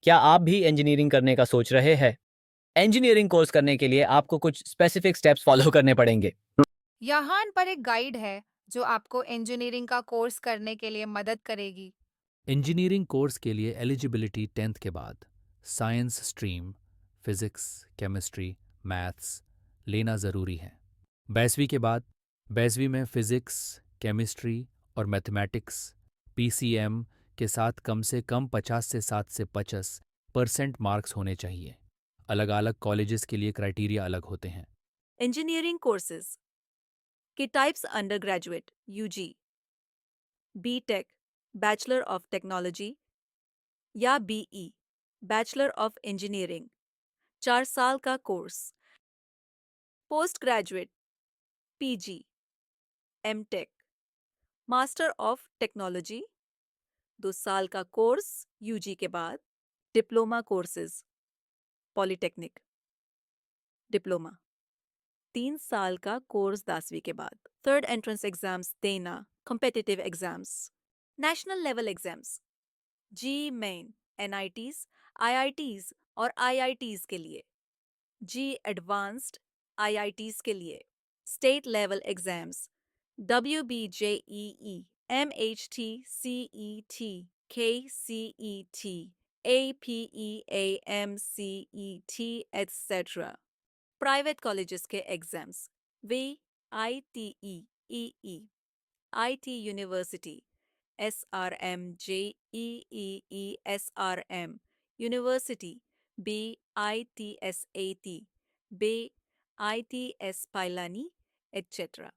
क्या आप भी इंजीनियरिंग करने का सोच रहे हैं? इंजीनियरिंग कोर्स करने के लिए आपको कुछ स्पेसिफिक स्टेप्स फॉलो करने पड़ेंगे। यहाँ पर एक गाइड है जो आपको इंजीनियरिंग का कोर्स करने के लिए मदद करेगी। इंजीनियरिंग कोर्स के लिए एलिजिबिलिटी 10th के बाद science stream, physics, chemistry, maths लेना ज़रूरी है। 12वीं के बाद 12वीं में फिज़िक्स, केमिस्ट्री और मैथमेटिक्स पीसीएम के साथ कम से कम 50 से 7 से 50% मार्क्स होने चाहिए। अलग अलग कॉलेजेस के लिए क्राइटेरिया अलग होते हैं। इंजीनियरिंग कोर्सेज के types undergraduate UG, BTech bachelor of technology या बीई बैचलर ऑफ इंजीनियरिंग 4 साल का course, postgraduate PG, MTech, master of technology 2 साल का कोर्स यूजी के बाद, डिप्लोमा कोर्सेज, पॉलिटेक्निक डिप्लोमा 3 साल का कोर्स 10वीं के बाद, थर्ड एंट्रेंस एग्जाम्स देना, competitive exams, national level exams, JEE main, NITs, IITs और आईआईटीज के लिए, जी एडवांस्ड आईआईटीज के लिए, state level exams, WBJEE, MHT, CET, KCET, APEA, MCET, etc. Private colleges के एग्जाम्स, वे ITE, IT university, SRM, JEE, SRM university, BITSAT, ITS Pilani, etc.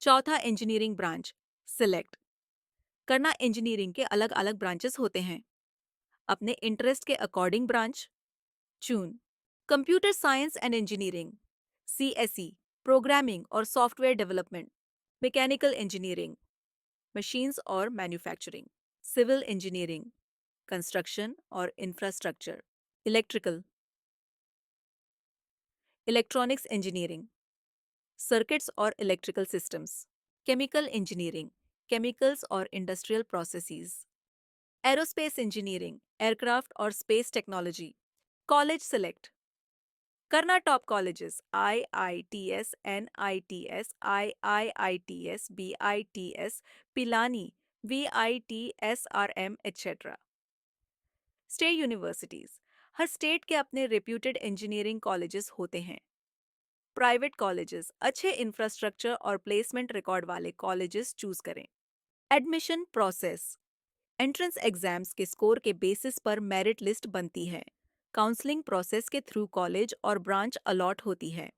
चौथा, engineering branch select करना। Engineering के अलग अलग ब्रांचेस होते हैं। अपने इंटरेस्ट के अकॉर्डिंग ब्रांच चुन। Computer science and engineering, CSE, programming और software development, mechanical engineering, machines और मैन्युफैक्चरिंग, सिविल इंजीनियरिंग, कंस्ट्रक्शन और infrastructure, electrical, electronics engineering, circuits और electrical systems, chemical engineering, chemicals और industrial processes, aerospace engineering, aircraft और space technology. College select करना। Top colleges IITS, NITS, IIITS, BITS, Pilani, VITSRM, etc. State universities, हर state के अपने reputed engineering colleges होते हैं। Private colleges, अच्छे इंफ्रास्ट्रक्चर और प्लेसमेंट रिकॉर्ड वाले कॉलेजेस चूज करें। एडमिशन प्रोसेस, एंट्रेंस एग्जाम्स के स्कोर के बेसिस पर मेरिट लिस्ट बनती है। काउंसलिंग प्रोसेस के थ्रू कॉलेज और ब्रांच अलॉट होती है।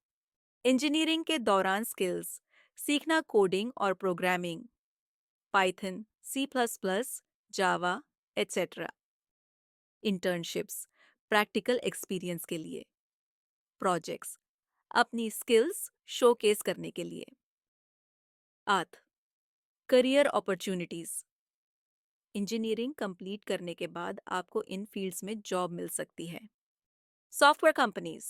इंजीनियरिंग के दौरान स्किल्स सीखना, कोडिंग और प्रोग्रामिंग, पाइथन, C++, जावा, etc. इंटर्नशिप्स, प्रैक्टिकल एक्सपीरियंस के लिए। प्रोजेक्ट्स, अपनी स्किल्स शोकेस करने के लिए। आठ, करियर अपॉर्चुनिटीज, इंजीनियरिंग कंप्लीट करने के बाद आपको इन फील्ड्स में जॉब मिल सकती है। Software companies,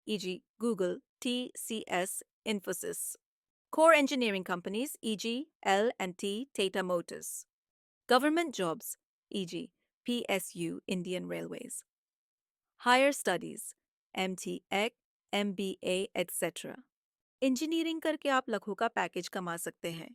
e.g. Google, TCS, Infosys. Core engineering companies, e.g. L&T, Tata Motors. Government jobs, e.g. PSU, Indian Railways. Higher studies, MTech, MBA, etc. Engineering करके आप लाखों का पैकेज कमा सकते हैं।